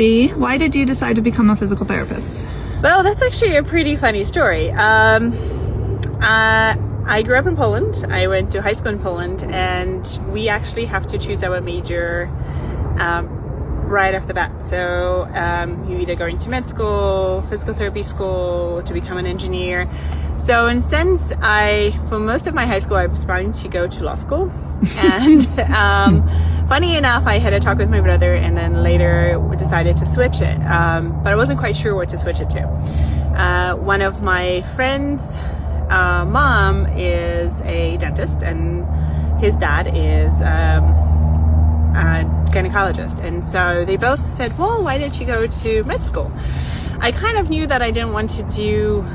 Sophie, why did you decide to become a physical therapist? Well, that's actually a pretty funny story. I grew up in Poland. I went to high school in Poland, and we actually have to choose our major right off the bat. So you either go into med school, physical therapy school, to become an engineer. So in a sense, for most of my high school, I was planning to go to law school. And funny enough, I had a talk with my brother, and then later we decided to switch it. But I wasn't quite sure what to switch it to. One of my friends' mom is a dentist, and his dad is a gynecologist. And so they both said, well, why didn't you go to med school? I kind of knew that I didn't want to do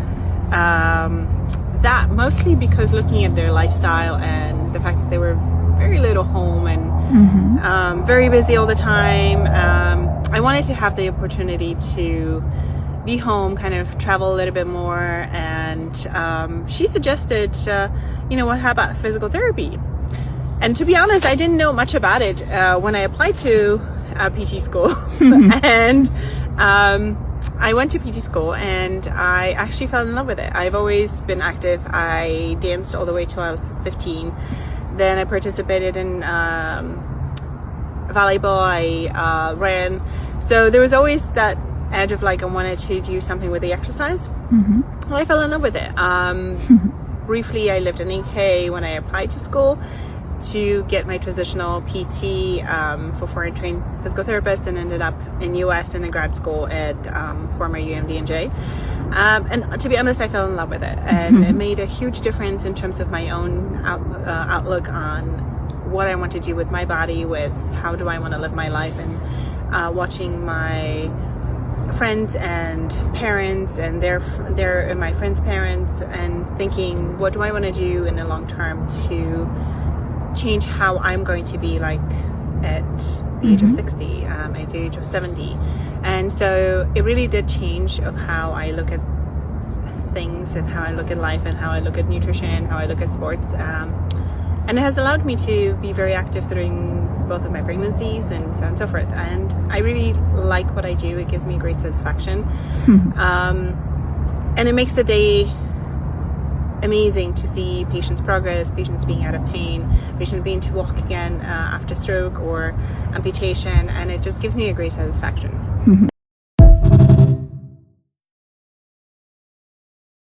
that, mostly because looking at their lifestyle and the fact that they were very little home and very busy all the time. I wanted to have the opportunity to be home, kind of travel a little bit more, and she suggested, how about physical therapy? And to be honest, I didn't know much about it when I applied to PT school. And I went to PT school, and I actually fell in love with it. I've always been active. I danced all the way till I was 15. Then I participated in volleyball. I ran. So there was always that edge of I wanted to do something with the exercise. Well, I fell in love with it. Briefly, I lived in UK when I applied to school to get my transitional PT for foreign trained physical therapist, and ended up in US in a grad school at former UMD&J. And to be honest, I fell in love with it, and it made a huge difference in terms of my own outlook on what I want to do with my body, with how do I want to live my life, and watching my friends and parents and my friends' parents, and thinking, what do I want to do in the long term to change how I'm going to be at the age of 60, at the age of 70. And so it really did change of how I look at things, and how I look at life, and how I look at nutrition, how I look at sports. And it has allowed me to be very active during both of my pregnancies, and so on and so forth. And I really like what I do. It gives me great satisfaction. And it makes the day amazing to see patients progress, patients being out of pain, patients being to walk again after stroke or amputation, and it just gives me a great satisfaction.